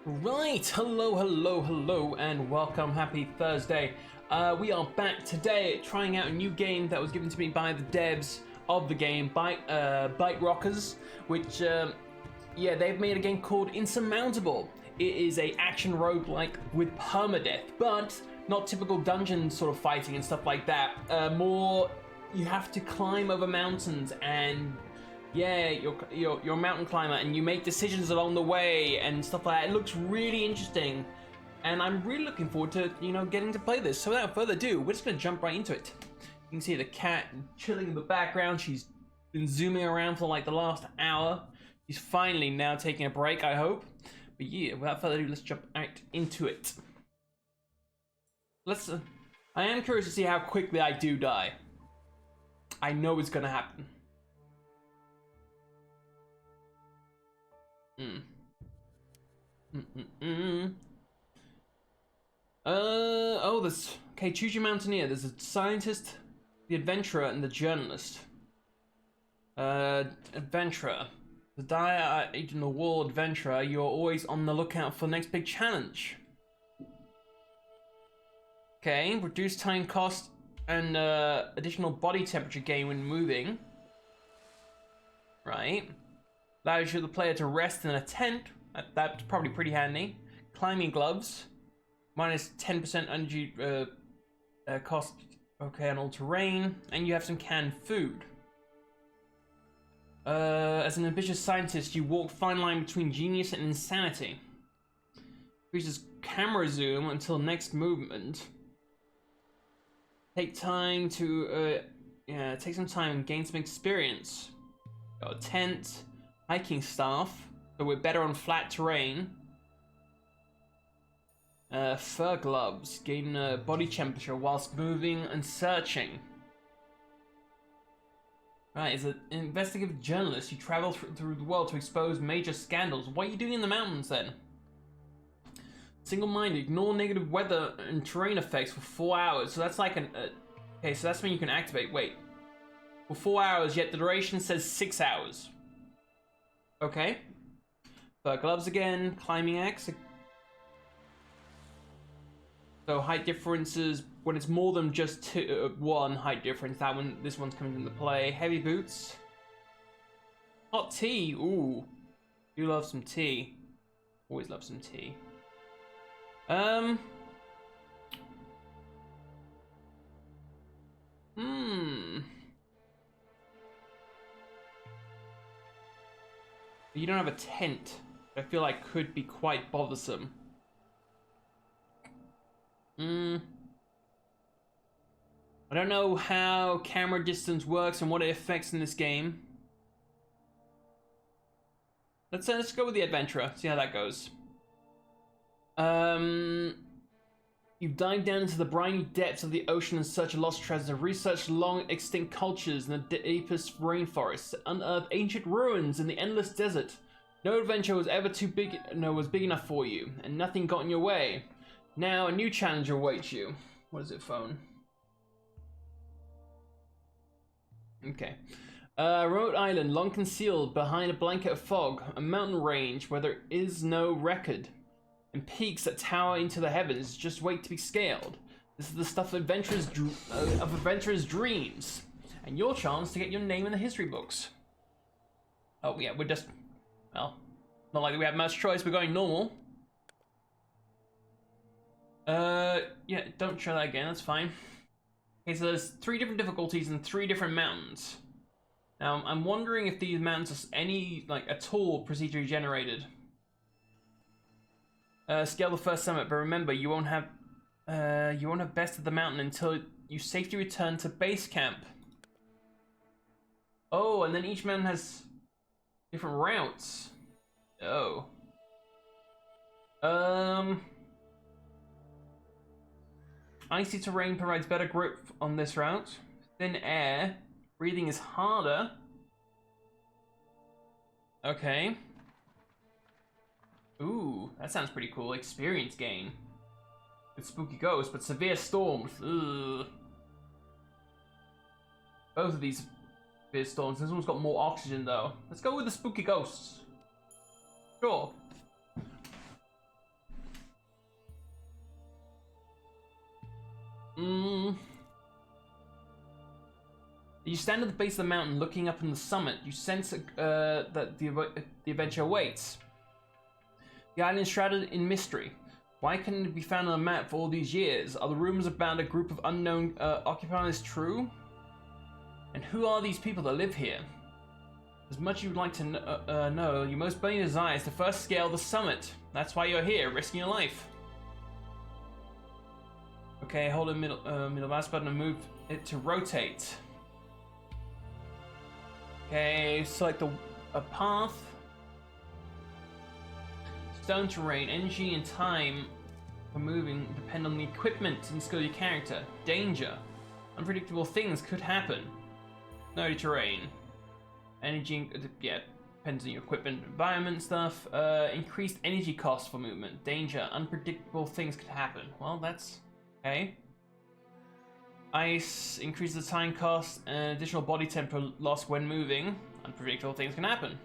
Right, hello, and welcome. Happy Thursday. We are back today trying out a new game that was given to me by the devs of the game, Bite Rockers, which, yeah, they've made a game called Insurmountable. It is a action roguelike with permadeath, but not typical dungeon sort of fighting and stuff like that. More, you have to climb over mountains and yeah, you're a mountain climber and you make decisions along the way and stuff like that. It looks really interesting, and I'm really looking forward to, getting to play this. So without further ado, we're just gonna jump right into it. You can see the cat chilling in the background. She's been zooming around for like the last hour. She's finally now taking a break, I hope. But yeah, without further ado, let's jump right into it. I am curious to see how quickly I do die. I know it's gonna happen. Okay, choose your mountaineer. There's a scientist, the adventurer, and the journalist. Adventurer. The die-eyed in the wall adventurer, you're always on the lookout for the next big challenge. Okay, reduce time cost and additional body temperature gain when moving. Right. Allows you the player to rest in a tent. That's probably pretty handy. Climbing gloves. Minus 10% energy cost. Okay, on all terrain. And you have some canned food. As an ambitious scientist, you walk fine line between genius and insanity. Increases camera zoom until next movement. Take time to take some time and gain some experience. Got a tent. Hiking staff, so we're better on flat terrain. Fur gloves, gain body temperature whilst moving and searching. Right, as an investigative journalist, you travel through the world to expose major scandals. What are you doing in the mountains then? Single-minded, ignore negative weather and terrain effects for 4 hours. So that's like okay, so that's when you can activate. Wait. For 4 hours, yet the duration says 6 hours. Okay. Fur gloves again, climbing axe. So height differences, when it's more than just one height difference, this one's coming into play. Heavy boots. Hot tea, ooh. Do love some tea. Always love some tea. You don't have a tent. I feel like could be quite bothersome. I don't know how camera distance works and what it affects in this game. Let's go with the adventurer. See how that goes. You've dived down into the briny depths of the ocean in search of lost treasure, researched long extinct cultures in the deepest rainforests, unearthed ancient ruins in the endless desert. No adventure was ever was big enough for you, and nothing got in your way. Now a new challenge awaits you. What is it, phone? Okay. Remote island, long concealed behind a blanket of fog, a mountain range where there is no record. And peaks that tower into the heavens just wait to be scaled. This is the stuff of adventurers' dreams, and your chance to get your name in the history books. Oh yeah, we're just, well, not like we have much choice. We're going normal. Yeah, don't show that again. That's fine. Okay, so there's 3 different difficulties and 3 different mountains. Now I'm wondering if these mountains are at all procedurally generated. Scale the first summit, but remember, you won't have bested the mountain until you safely return to base camp. Oh, and then each mountain has different routes. Oh. Icy terrain provides better grip on this route. Thin air, breathing is harder. Okay. Ooh, that sounds pretty cool. Experience gain. With spooky ghosts, but severe storms. Ugh. Both of these severe storms. This one's got more oxygen though. Let's go with the spooky ghosts. Sure. you stand at the base of the mountain looking up on the summit, you sense that the adventure awaits. The island is shrouded in mystery. Why couldn't it be found on a map for all these years? Are the rumors about a group of unknown occupiers true? And who are these people that live here? As much as you would like to know, your most burning desire is to first scale the summit. That's why you're here, risking your life. Okay, hold the middle mouse button and move it to rotate. Okay, select a path. Stone terrain, energy and time for moving depend on the equipment and skill of your character. Danger. Unpredictable things could happen. Snowy terrain. Energy, yeah, depends on your equipment, environment stuff. Increased energy cost for movement. Danger. Unpredictable things could happen. Well, that's okay. Ice increases the time cost and additional body temperature loss when moving. Unpredictable things can happen.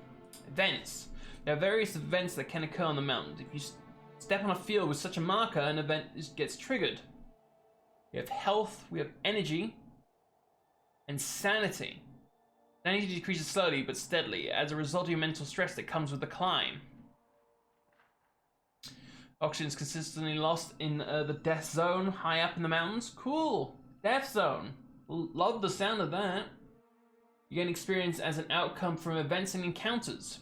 Events. There are various events that can occur on the mountain. If you step on a field with such a marker, an event gets triggered. We have health, we have energy, and sanity. Sanity decreases slowly but steadily as a result of your mental stress that comes with the climb. Oxygen is consistently lost in the death zone high up in the mountains. Cool! Death zone. Love the sound of that. You gain experience as an outcome from events and encounters.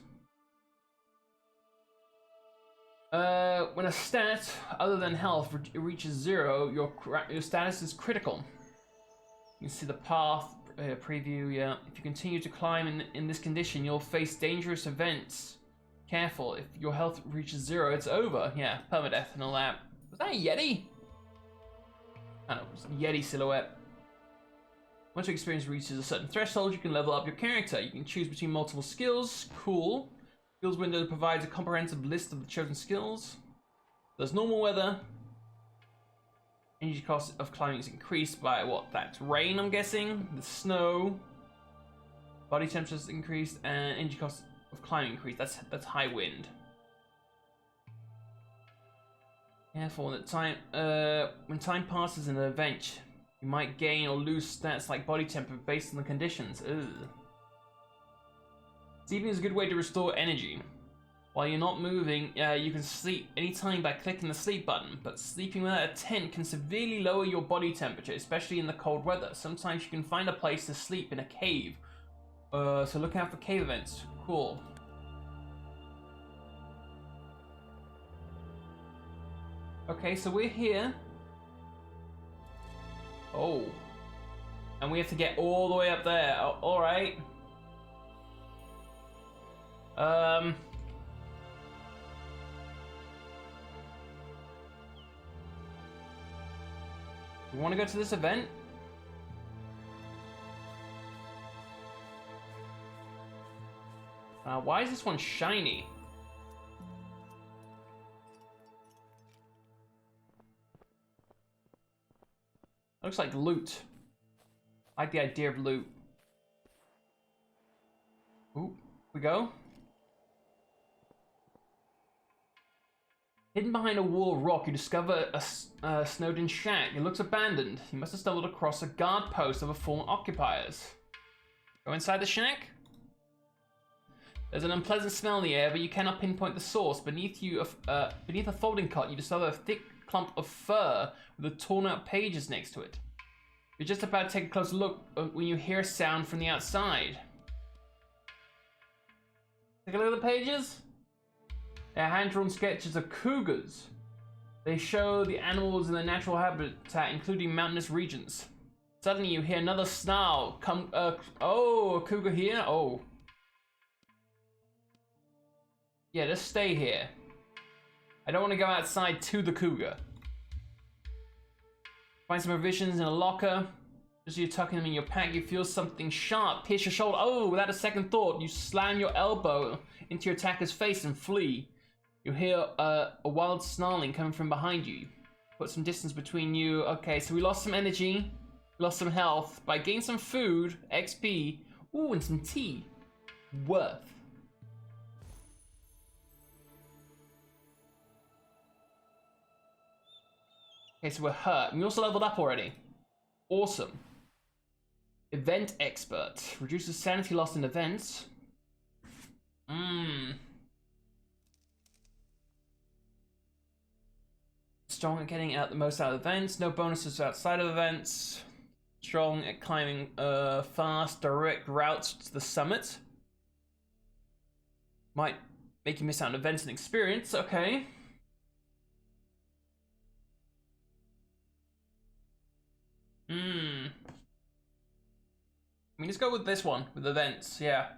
When a stat other than health reaches 0, your status is critical. You can see the path preview. Yeah, if you continue to climb in this condition, you'll face dangerous events. Careful, if your health reaches 0, it's over. Yeah, permadeath and all that. Was that a Yeti? I don't know, it was a Yeti silhouette. Once your experience reaches a certain threshold, you can level up your character. You can choose between multiple skills. Cool. Skills window provides a comprehensive list of the chosen skills. There's normal weather. Energy cost of climbing is increased by what? That's rain, I'm guessing. The snow. Body temperature is increased, and energy cost of climbing increased. That's high wind. Careful when time passes in an event, you might gain or lose stats like body temperature based on the conditions. Ugh. Sleeping is a good way to restore energy. While you're not moving, you can sleep anytime by clicking the sleep button, but sleeping without a tent can severely lower your body temperature, especially in the cold weather. Sometimes you can find a place to sleep in a cave. So look out for cave events. Cool. Okay, so we're here. Oh. And we have to get all the way up there. Oh, alright. You want to go to this event? Why is this one shiny? Looks like loot. I like the idea of loot. Ooh, we go. Hidden behind a wall of rock, you discover a Snowden shack. It looks abandoned. You must have stumbled across a guard post of a fallen occupiers. Go inside the shack. There's an unpleasant smell in the air, but you cannot pinpoint the source. Beneath a folding cot, you discover a thick clump of fur with the torn out pages next to it. You're just about to take a closer look when you hear a sound from the outside. Take a look at the pages. They're hand-drawn sketches of cougars. They show the animals in their natural habitat, including mountainous regions. Suddenly you hear another snarl. Oh, a cougar here? Oh. Yeah, just stay here. I don't want to go outside to the cougar. Find some provisions in a locker. Just as you're tucking them in your pack, you feel something sharp pierce your shoulder. Oh, without a second thought, you slam your elbow into your attacker's face and flee. You hear a wild snarling coming from behind you. Put some distance between you. Okay, so we lost some energy, lost some health, but I gained some food, XP, ooh, and some tea. Worth. Okay, so we're hurt. We also leveled up already. Awesome. Event expert. Reduces sanity loss in events. Strong at getting out the most out of events. No bonuses outside of events. Strong at climbing fast, direct routes to the summit. Might make you miss out on events and experience. Okay. I mean, let's go with this one, with events, yeah.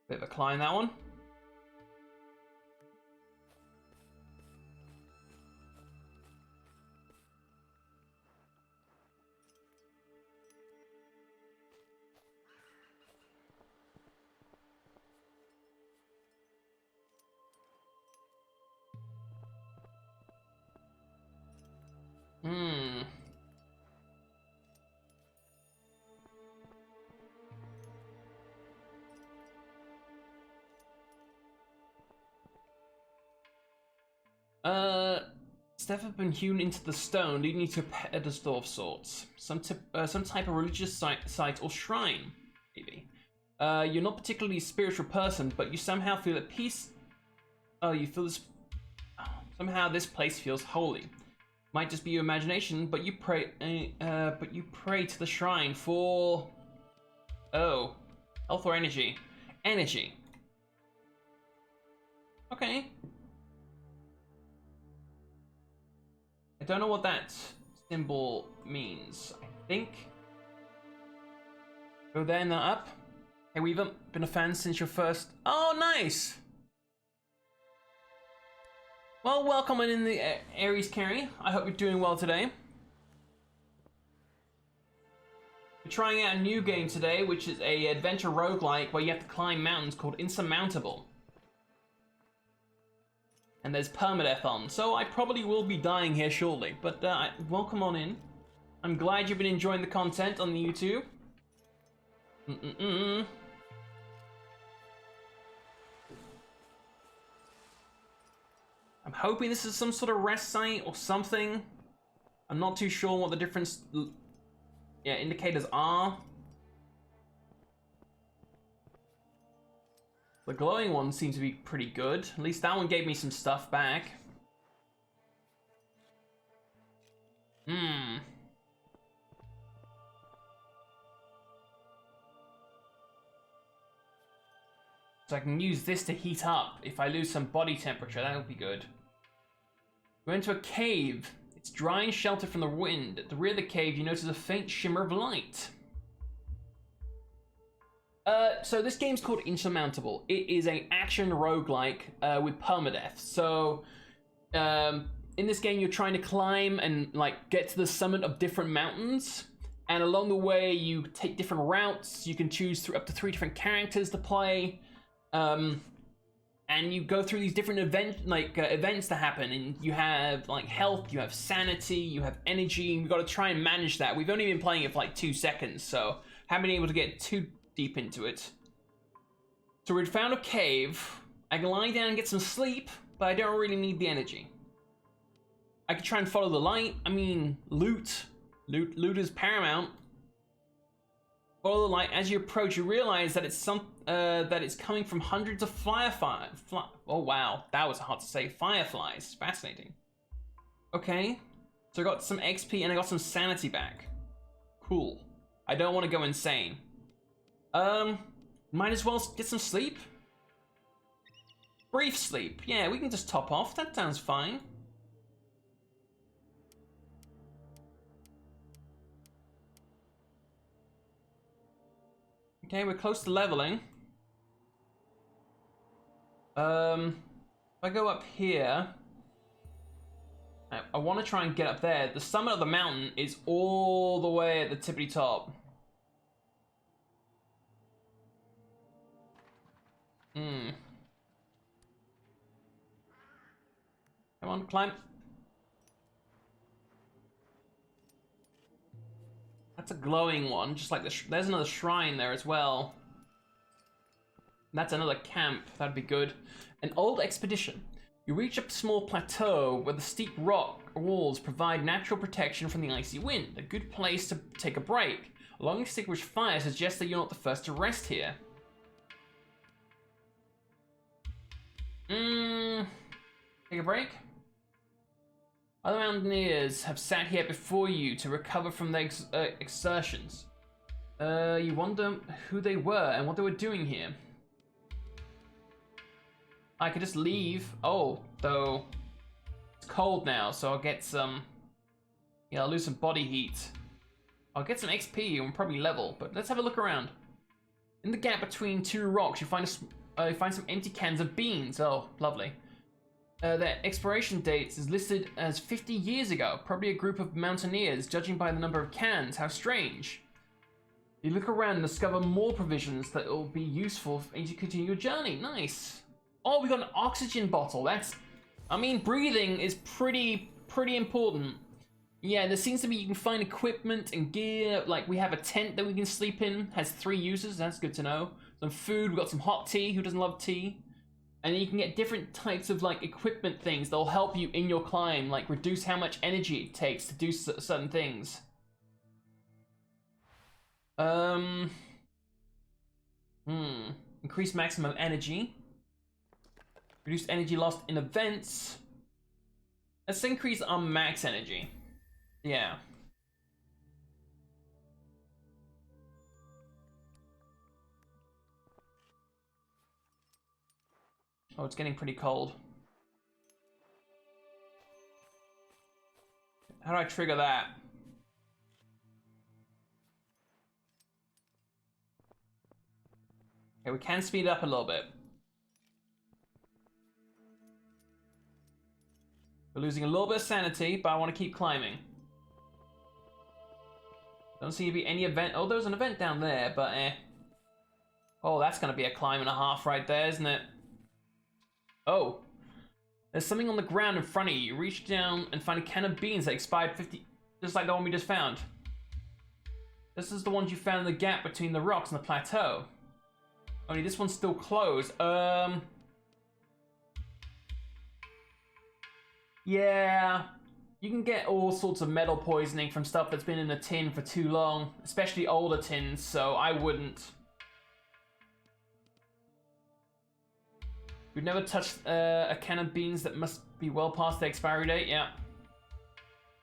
Bit of a climb, that one. Stuff have been hewn into the stone, leading you to a pedestal of sorts. Some type of religious site or shrine, maybe. You're not particularly a spiritual person, but you somehow feel at peace. Oh, you feel this. Somehow this place feels holy. Might just be your imagination, but you pray. But you pray to the shrine for. Oh, health or energy? Energy. Okay. I don't know what that symbol means. I think. Go there and then up. Hey, we've been a fan since your first. Oh, nice! Well, welcome in the Aries Carry. I hope you're doing well today. We're trying out a new game today, which is a adventure roguelike where you have to climb mountains called Insurmountable. And there's permadeath on, so I probably will be dying here shortly, but welcome on in. I'm glad you've been enjoying the content on the YouTube. I'm hoping this is some sort of rest site or something. I'm not too sure what the different indicators are. The glowing one seems to be pretty good. At least that one gave me some stuff back. So I can use this to heat up if I lose some body temperature. That would be good. Go into a cave. It's dry and sheltered from the wind. At the rear of the cave, you notice a faint shimmer of light. So this game's called Insurmountable. It is an action roguelike with permadeath. So in this game, you're trying to climb and like get to the summit of different mountains. And along the way, you take different routes. You can choose up to 3 different characters to play. And you go through these different events to happen, and you have like health, you have sanity, you have energy, and you've got to try and manage that. We've only been playing it for like 2 seconds, so haven't been able to get too deep into it. So we'd found a cave. I can lie down and get some sleep, but I don't really need the energy. I could try and follow the light. I mean, loot is paramount. Follow the light. As you approach, you realize that it's coming from hundreds of oh wow, that was hard to say. Fireflies. Fascinating. Okay, so I got some XP and I got some sanity back. Cool. I don't want to go insane. Might as well get some sleep. Brief sleep. Yeah, we can just top off. That sounds fine. Okay, we're close to leveling. If I go up here, I want to try and get up there. The summit of the mountain is all the way at the tippity top. Come on, climb. That's a glowing one, just like there's another shrine there as well. That's another camp, that'd be good. An old expedition. You reach a small plateau where the steep rock walls provide natural protection from the icy wind. A good place to take a break. A long extinguished fire suggests that you're not the first to rest here. Take a break? Other mountaineers have sat here before you to recover from their exertions. You wonder who they were and what they were doing here. I could just leave. Oh, though it's cold now, so I'll get some. Yeah, I'll lose some body heat. I'll get some XP and probably level, but let's have a look around. In the gap between two rocks, you find some empty cans of beans. Oh, lovely. Their expiration dates is listed as 50 years ago. Probably a group of mountaineers, judging by the number of cans. How strange. You look around and discover more provisions that will be useful as you continue your journey. Nice. Oh, we got an oxygen bottle. I mean, breathing is pretty important. Yeah, there seems to be, you can find equipment and gear. Like, we have a tent that we can sleep in. Has 3 uses. That's good to know. Some food. We've got some hot tea. Who doesn't love tea? And then you can get different types of like equipment things that'll help you in your climb, like reduce how much energy it takes to do certain things. Increase maximum energy. Reduce energy lost in events. Let's increase our max energy. Yeah. Oh, it's getting pretty cold. How do I trigger that? Okay, we can speed up a little bit. We're losing a little bit of sanity, but I want to keep climbing. Don't seem to be any event. Oh, there's an event down there, but eh. Oh, that's going to be a climb and a half right there, isn't it? Oh, there's something on the ground in front of you. You reach down and find a can of beans that expired 50, just like the one we just found. This is the ones you found in the gap between the rocks and the plateau. Only this one's still closed. Yeah, you can get all sorts of metal poisoning from stuff that's been in a tin for too long, especially older tins, so I wouldn't. We've never touched a can of beans that must be well past the expiry date, yeah.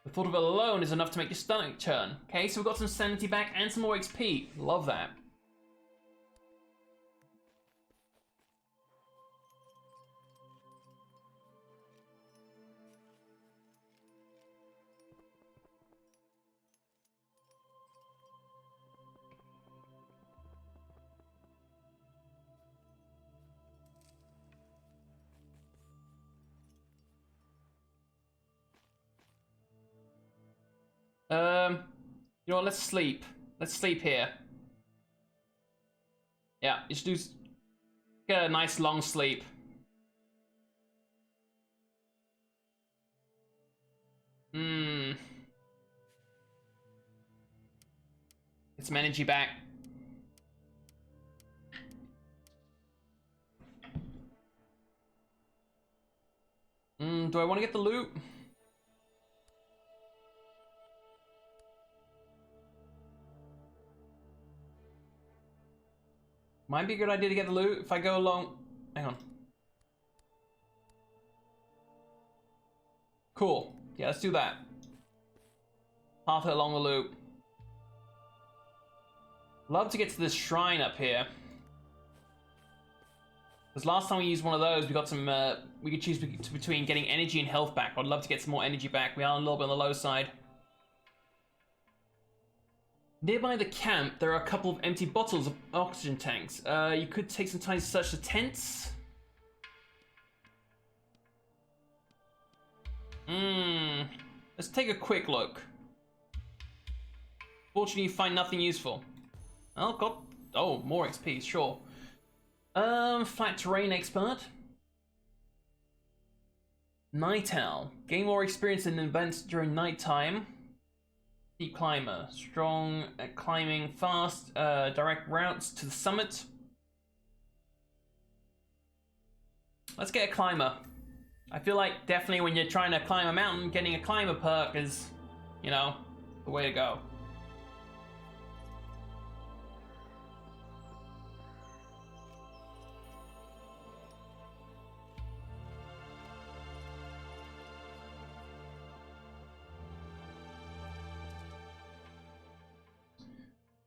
The thought of it alone is enough to make your stomach churn. Okay, so we've got some sanity back and some more XP. Love that. You know what, let's sleep. Let's sleep here. Yeah, you should get a nice long sleep. Get some energy back. Do I want to get the loot? Might be a good idea to get the loot if I go along. Hang on. Cool. Yeah, let's do that. Path it along the loop. Love to get to this shrine up here. Because last time we used one of those, we got some. We could choose between getting energy and health back. I'd love to get some more energy back. We are a little bit on the low side. Nearby the camp, there are a couple of empty bottles of oxygen tanks. You could take some time to search the tents. Let's take a quick look. Fortunately, you find nothing useful. Oh, more XP, sure. Flat terrain expert. Night owl. Gain more experience in events during nighttime. Steep climber. Strong at climbing, fast, direct routes to the summit. Let's get a climber. I feel like definitely when you're trying to climb a mountain, getting a climber perk is, you know, the way to go.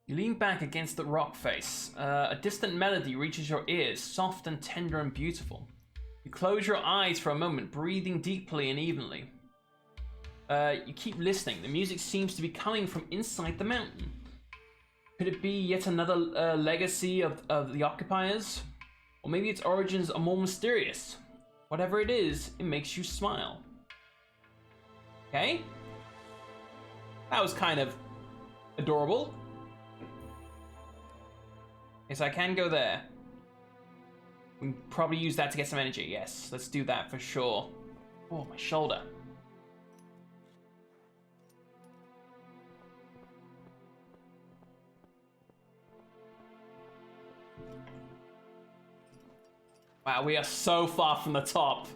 You lean back against the rock face. A distant melody reaches your ears, soft and tender and beautiful. You close your eyes for a moment, breathing deeply and evenly. You keep listening. The music seems to be coming from inside the mountain. Could it be yet another legacy of the occupiers? Or maybe its origins are more mysterious. Whatever it is, it makes you smile. Okay? That was kind of adorable. Yes, I can go there. We can probably use that to get some energy. Yes, let's do that for sure. Oh, my shoulder. Wow, we are so far from the top.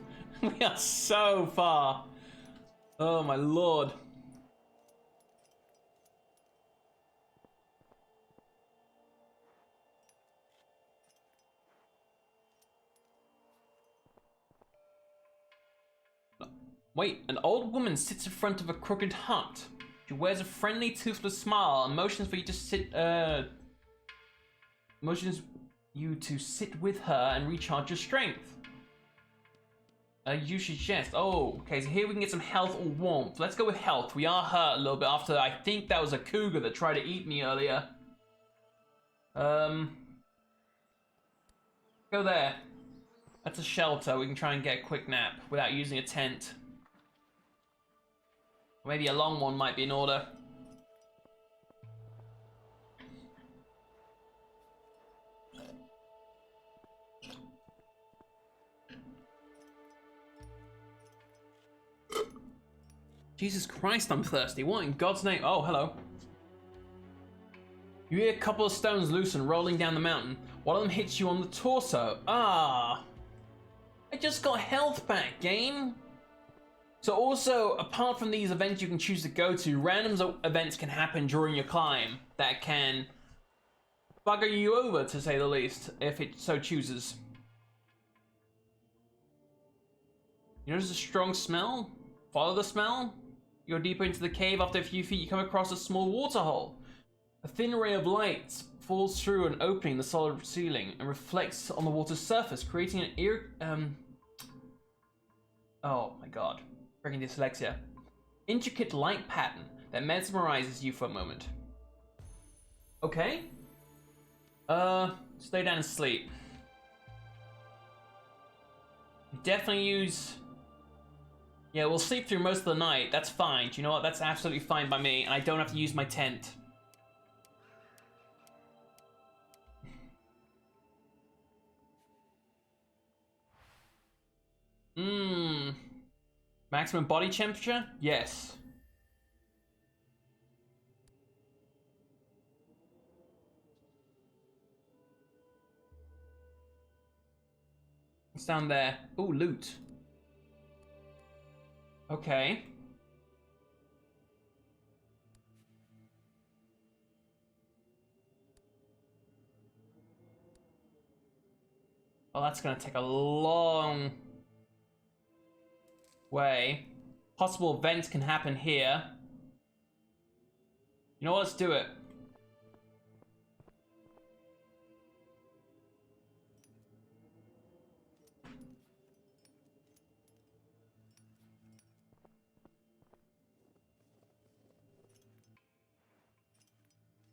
We are so far. Oh, my lord. Wait, an old woman sits in front of a crooked hut. She wears a friendly, toothless smile and motions for you to sit, motions you to sit with her and recharge your strength. You suggest. Oh, okay, so here we can get some health or warmth. Let's go with health. We are hurt a little bit after, I think that was a cougar that tried to eat me earlier. Go there. That's a shelter. We can try and get a quick nap without using a tent. Maybe a long one might be in order. Jesus Christ, I'm thirsty. What in God's name? Oh, hello. You hear a couple of stones loosen rolling down the mountain. One of them hits you on the torso. Ah. I just got health back, game. So also, apart from these events you can choose to go to, random events can happen during your climb that can bugger you over, to say the least, if it so chooses. You notice a strong smell? Follow the smell? You go deeper into the cave. After a few feet, you come across a small water hole. A thin ray of light falls through an opening in the solid ceiling and reflects on the water's surface, creating an oh my god. Freaking dyslexia. Intricate light pattern that mesmerizes you for a moment. Okay. Stay down and sleep. Definitely use... Yeah, we'll sleep through most of the night. That's fine. Do you know what? That's absolutely fine by me. And I don't have to use my tent. Maximum body temperature? Yes. What's down there? Ooh, loot. Okay. Well, that's gonna take a long way. Possible events can happen here. You know what? Let's do it.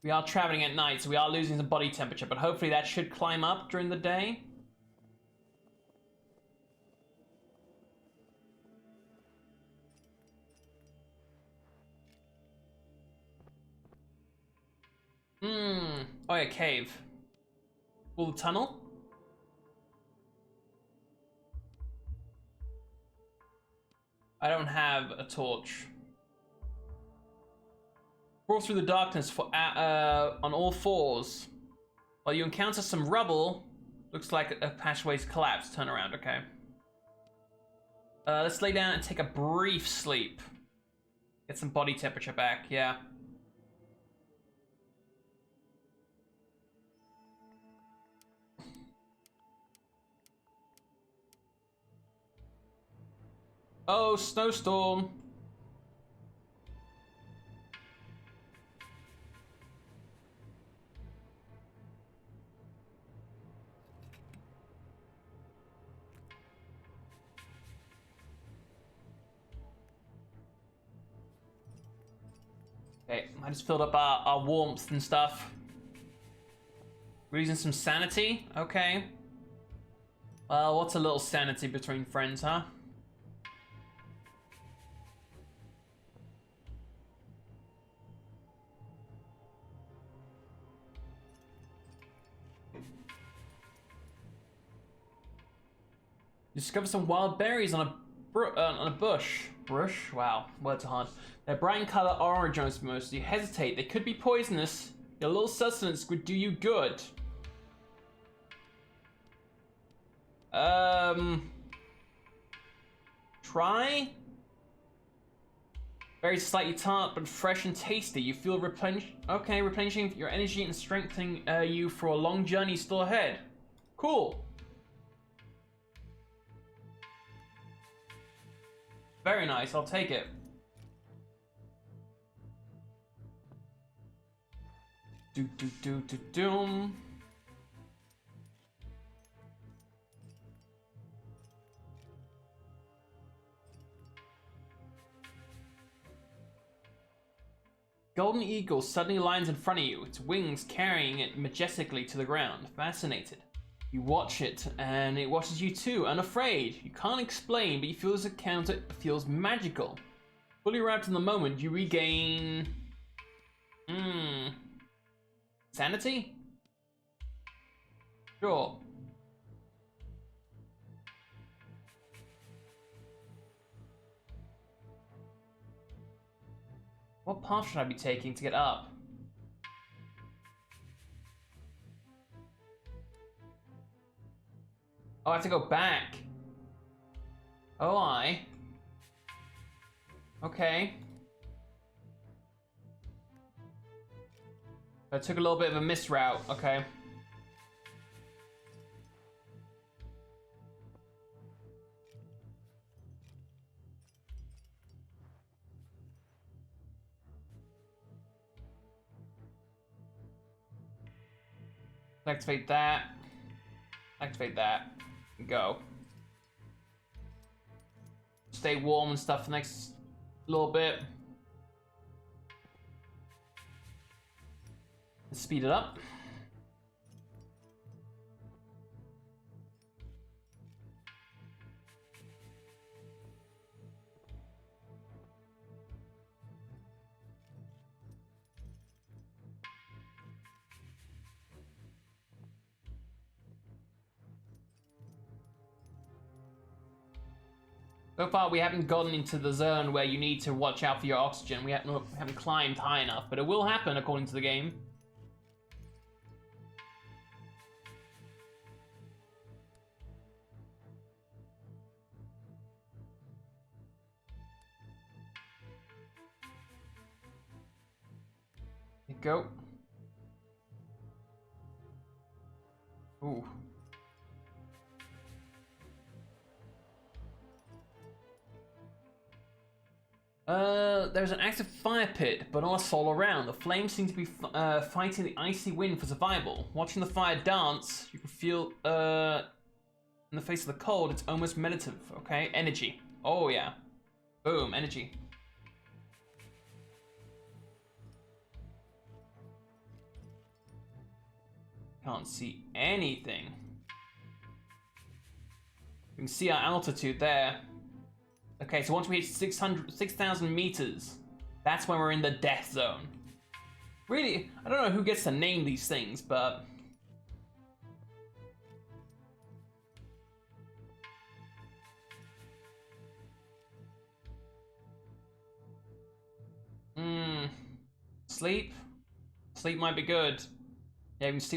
We are traveling at night, so we are losing some body temperature, but hopefully that should climb up during the day. Oh yeah, cave. Will the tunnel? I don't have a torch. Crawl through the darkness on all fours. While you encounter some rubble, looks like a passageway's collapsed. Turn around, okay. Let's lay down and take a brief sleep. Get some body temperature back, yeah. Oh, snowstorm. Okay, I just filled up our warmth and stuff. We're using some sanity? Okay. Well, what's a little sanity between friends, huh? Discover some wild berries on a bush. Brush? Wow, words are hard. They're bright in color, orange mostly. You hesitate. They could be poisonous. Your little sustenance would do you good. Try? Very slightly tart, but fresh and tasty. You feel replenishing your energy and strengthening you for a long journey still ahead. Cool. Very nice, I'll take it. Doom. Golden eagle suddenly lands in front of you, its wings carrying it majestically to the ground. Fascinated. You watch it, and it watches you too, unafraid. You can't explain, but you feel this encounter feels magical. Fully wrapped in the moment, you regain... sanity? Sure. What path should I be taking to get up? Oh, I have to go back. Oh, okay. I took a little bit of a misroute, okay. Activate that. Activate that. Go. Stay warm and stuff for the next little bit. Let's speed it up. So far, we haven't gotten into the zone where you need to watch out for your oxygen. We haven't climbed high enough, but it will happen according to the game. There you go. Ooh. There's an active fire pit, but not all around. The flames seem to be fighting the icy wind for survival. Watching the fire dance, you can feel, in the face of the cold, it's almost meditative, okay? Energy. Oh, yeah. Boom, energy. Can't see anything. We can see our altitude there. Okay, so once we hit 6,000 meters, that's when we're in the death zone. Really, I don't know who gets to name these things, but... Sleep? Sleep might be good. Yeah, you can sleep